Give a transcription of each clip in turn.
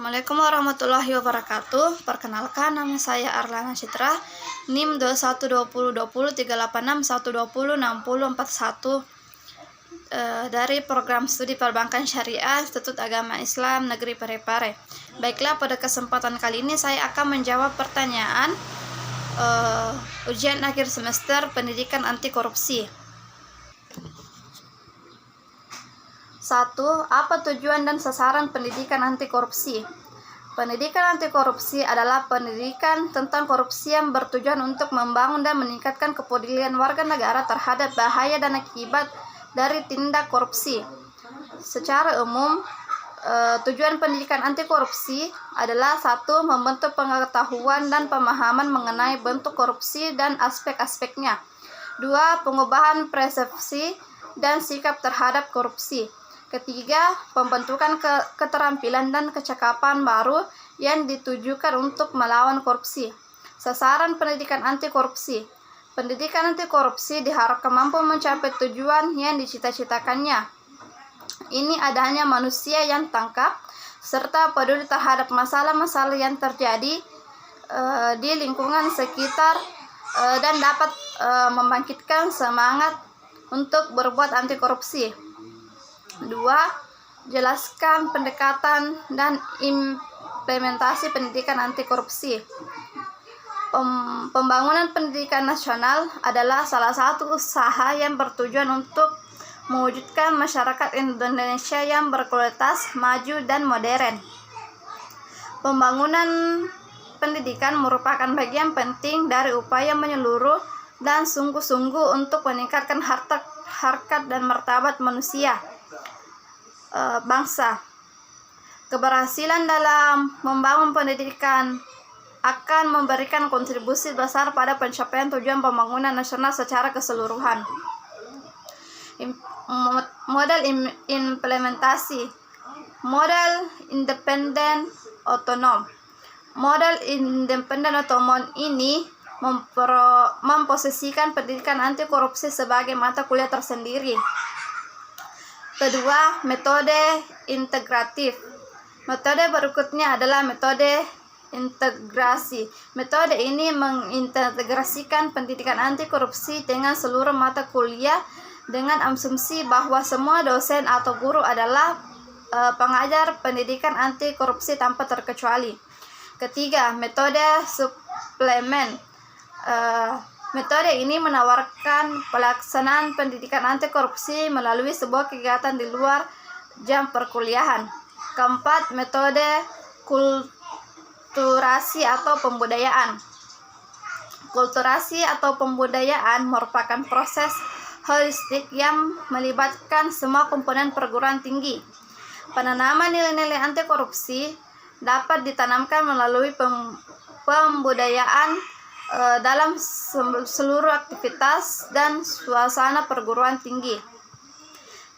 Assalamualaikum warahmatullahi wabarakatuh. Perkenalkan, nama saya Arlana Citra, NIM 2120203861206041 dari program studi perbankan syariah Institut Agama Islam Negeri Parepare. Baiklah, pada kesempatan kali ini saya akan menjawab pertanyaan ujian akhir semester pendidikan anti korupsi. 1. Apa tujuan dan sasaran pendidikan anti korupsi? Pendidikan anti korupsi adalah pendidikan tentang korupsi yang bertujuan untuk membangun dan meningkatkan kepedulian warga negara terhadap bahaya dan akibat dari tindak korupsi. Secara umum, tujuan pendidikan anti korupsi adalah 1. Membentuk pengetahuan dan pemahaman mengenai bentuk korupsi dan aspek-aspeknya. 2. Pengubahan persepsi dan sikap terhadap korupsi. Ketiga, pembentukan keterampilan dan kecakapan baru yang ditujukan untuk melawan korupsi. Sasaran pendidikan anti korupsi. Pendidikan anti korupsi diharapkan mampu mencapai tujuan yang dicita-citakannya. Ini adanya manusia yang tangkap serta peduli terhadap masalah-masalah yang terjadi di lingkungan sekitar dan dapat membangkitkan semangat untuk berbuat anti korupsi. 2. Jelaskan pendekatan dan implementasi pendidikan anti korupsi. Pembangunan pendidikan nasional adalah salah satu usaha yang bertujuan untuk mewujudkan masyarakat Indonesia yang berkualitas, maju, dan modern. Pembangunan pendidikan merupakan bagian penting dari upaya menyeluruh dan sungguh-sungguh untuk meningkatkan harkat dan martabat manusia, bangsa. Keberhasilan dalam membangun pendidikan akan memberikan kontribusi besar pada pencapaian tujuan pembangunan nasional secara keseluruhan. Model implementasi. Model independen otonom. Model independen otonom ini memposisikan pendidikan anti korupsi sebagai mata kuliah tersendiri. Kedua, metode integratif. Metode berikutnya adalah metode integrasi. Metode ini mengintegrasikan pendidikan anti korupsi dengan seluruh mata kuliah dengan asumsi bahwa semua dosen atau guru adalah pengajar pendidikan anti korupsi tanpa terkecuali. Ketiga, metode suplemen. Metode ini menawarkan pelaksanaan pendidikan anti korupsi melalui sebuah kegiatan di luar jam perkuliahan. Keempat, metode kulturasi atau pembudayaan. Kulturasi atau pembudayaan merupakan proses holistik yang melibatkan semua komponen perguruan tinggi. Penanaman nilai-nilai anti korupsi dapat ditanamkan melalui pembudayaan dalam seluruh aktivitas dan suasana perguruan tinggi.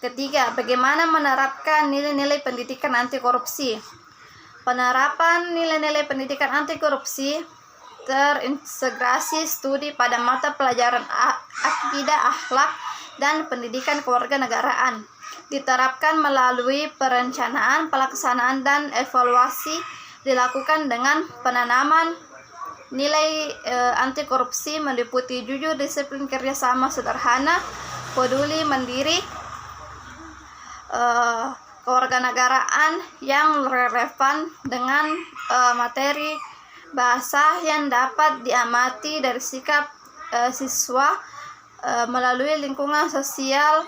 Ketiga, bagaimana menerapkan nilai-nilai pendidikan anti korupsi? Penerapan nilai-nilai pendidikan anti korupsi terintegrasi studi pada mata pelajaran akidah, akhlak, dan pendidikan kewarganegaraan. Diterapkan melalui perencanaan, pelaksanaan, dan evaluasi. Dilakukan dengan penanaman nilai anti korupsi meliputi jujur, disiplin, kerjasama, sederhana, peduli, mandiri, kewarganegaraan yang relevan dengan materi bahasa yang dapat diamati dari sikap siswa melalui lingkungan sosial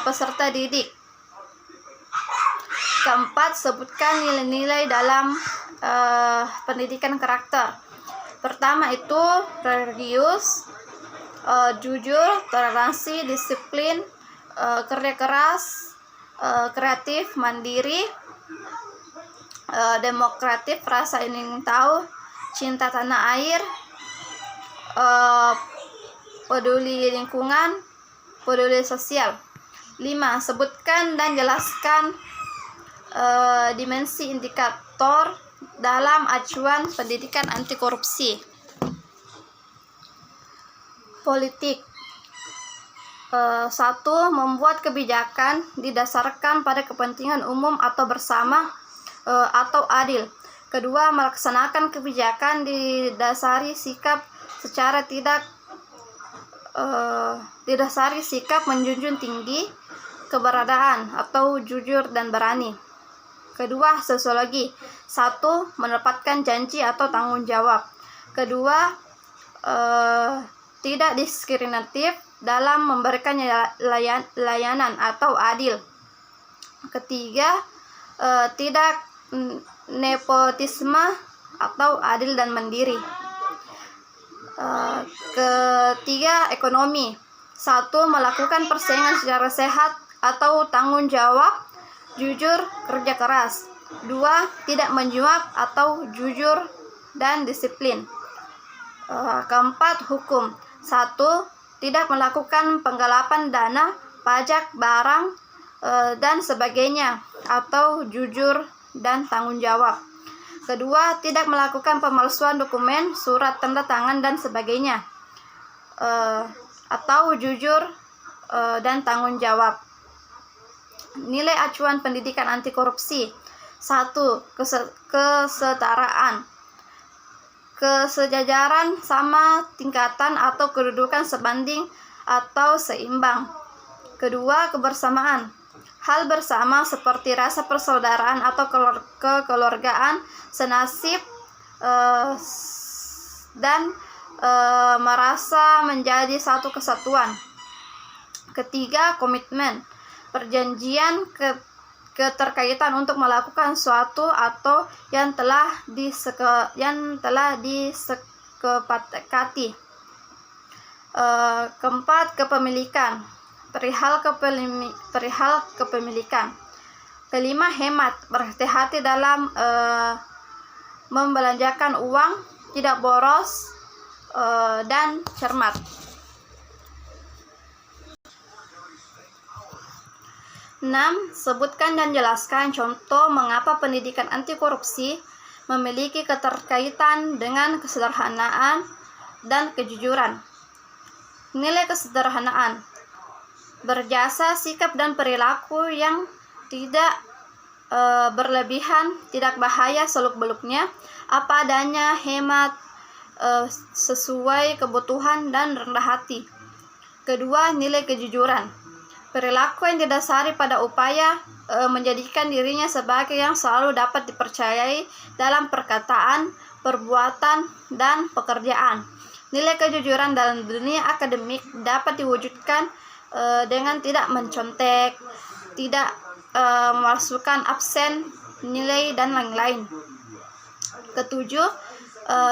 peserta didik. Keempat, sebutkan nilai-nilai dalam pendidikan karakter. Pertama itu religius, jujur, toleransi, disiplin, kerja keras, kreatif, mandiri, demokratif, rasa ingin tahu, cinta tanah air, peduli lingkungan, peduli sosial. 5. Sebutkan dan jelaskan dimensi indikator dalam acuan pendidikan anti korupsi. Politik. 1. Membuat kebijakan didasarkan pada kepentingan umum atau bersama atau adil. Kedua, melaksanakan kebijakan didasari sikap menjunjung tinggi keberadaan atau jujur dan berani. Kedua, sosiologi. 1. Menepatkan janji atau tanggung jawab. Kedua, tidak diskriminatif dalam memberikan layanan atau adil. Ketiga, tidak nepotisme atau adil dan mandiri. Ketiga, ekonomi. 1. Melakukan persaingan secara sehat atau tanggung jawab, jujur, kerja keras. 2. Tidak menyuap atau jujur dan disiplin. Keempat, hukum. 1. Tidak melakukan penggelapan dana, pajak, barang, dan sebagainya, atau jujur dan tanggung jawab. Kedua, tidak melakukan pemalsuan dokumen, surat tanda tangan, dan sebagainya, atau jujur dan tanggung jawab. Nilai acuan pendidikan anti korupsi. 1. Kesetaraan. Kesejajaran, sama tingkatan atau kedudukan sebanding atau seimbang. Kedua, kebersamaan. Hal bersama seperti rasa persaudaraan atau kekeluargaan, senasib, dan merasa menjadi satu kesatuan. Ketiga, komitmen. Perjanjian keterkaitan untuk melakukan suatu atau yang telah disepakati. Keempat, kepemilikan. Perihal kepemilikan. Kelima, hemat. Berhati-hati dalam membelanjakan uang, tidak boros, dan cermat. 6. Sebutkan dan jelaskan contoh mengapa pendidikan anti korupsi memiliki keterkaitan dengan kesederhanaan dan kejujuran. Nilai kesederhanaan. Berjasa sikap dan perilaku yang tidak berlebihan, tidak bahaya seluk-beluknya, apa adanya, hemat, sesuai kebutuhan, dan rendah hati. Kedua, nilai kejujuran. Perilaku yang didasari pada upaya menjadikan dirinya sebagai yang selalu dapat dipercayai dalam perkataan, perbuatan, dan pekerjaan. Nilai kejujuran dalam dunia akademik dapat diwujudkan dengan tidak mencontek, tidak memasukkan absen, nilai, dan lain-lain. Ketujuh,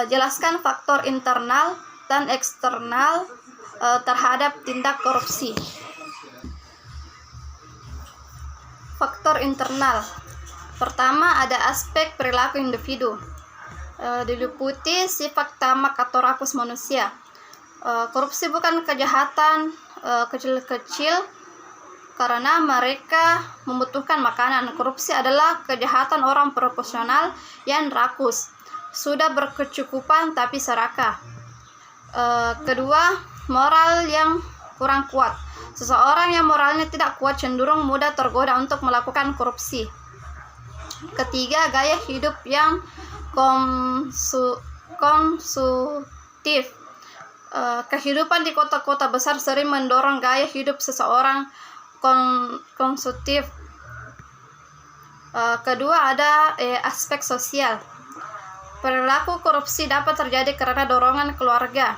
jelaskan faktor internal dan eksternal terhadap tindak korupsi. Faktor internal. Pertama, ada aspek perilaku individu. Diliputi sifat tamak atau rakus manusia. Korupsi bukan kejahatan kecil-kecil karena mereka membutuhkan makanan. Korupsi adalah kejahatan orang proporsional yang rakus, sudah berkecukupan tapi serakah. Kedua, moral yang kurang kuat. Seseorang yang moralnya tidak kuat cenderung mudah tergoda untuk melakukan korupsi. Ketiga, gaya hidup yang konsumtif. Kehidupan di kota-kota besar sering mendorong gaya hidup seseorang konsumtif. Kedua, ada aspek sosial. Perilaku korupsi dapat terjadi karena dorongan keluarga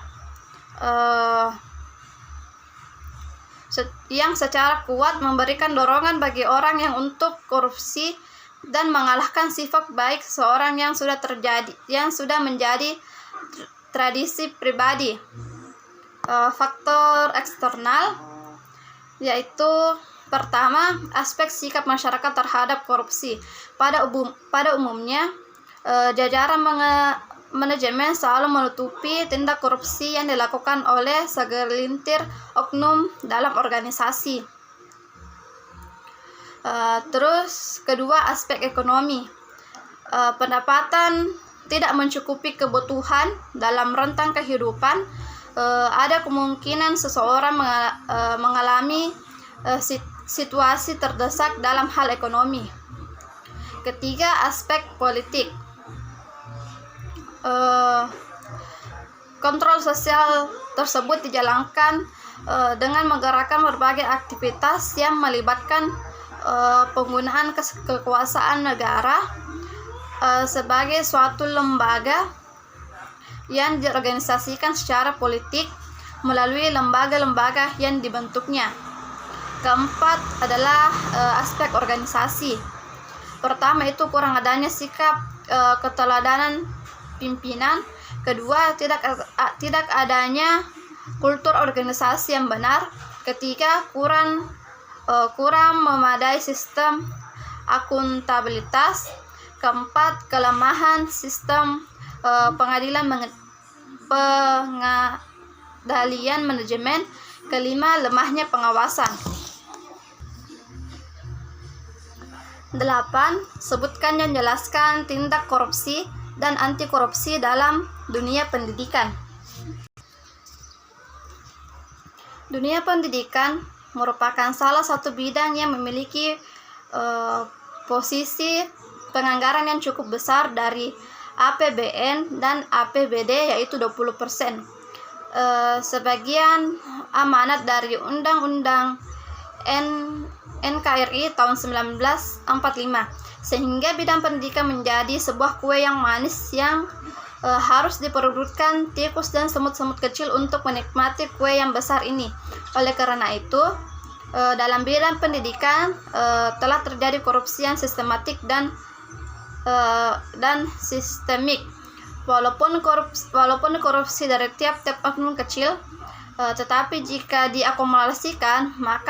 yang secara kuat memberikan dorongan bagi orang yang untuk korupsi dan mengalahkan sifat baik seseorang yang sudah menjadi tradisi pribadi. Faktor eksternal yaitu pertama, aspek sikap masyarakat terhadap korupsi. Pada umumnya, jajaran manajemen selalu menutupi tindak korupsi yang dilakukan oleh segelintir oknum dalam organisasi. Terus kedua, aspek ekonomi. Pendapatan tidak mencukupi kebutuhan dalam rentang kehidupan. Ada kemungkinan seseorang mengalami situasi terdesak dalam hal ekonomi. Ketiga, aspek politik. Kontrol sosial tersebut dijalankan dengan menggerakkan berbagai aktivitas yang melibatkan penggunaan kekuasaan negara sebagai suatu lembaga yang diorganisasikan secara politik melalui lembaga-lembaga yang dibentuknya. Keempat adalah aspek organisasi. Pertama itu kurang adanya sikap keteladanan pimpinan. Kedua, tidak adanya kultur organisasi yang benar. Ketiga, kurang memadai sistem akuntabilitas. Keempat, kelemahan sistem pengendalian manajemen. Kelima, lemahnya pengawasan. 8. Sebutkan dan jelaskan tindak korupsi dan anti korupsi dalam dunia pendidikan. Dunia pendidikan merupakan salah satu bidang yang memiliki posisi penganggaran yang cukup besar dari APBN dan APBD, yaitu 20%. Sebagian amanat dari Undang-Undang NKRI tahun 1945, sehingga bidang pendidikan menjadi sebuah kue yang manis yang harus diperebutkan tikus dan semut-semut kecil untuk menikmati kue yang besar ini. Oleh karena itu, dalam bidang pendidikan telah terjadi korupsi yang sistematik dan sistemik. Walaupun korupsi dari tiap-tiap oknum kecil, tetapi jika diakumulasikan maka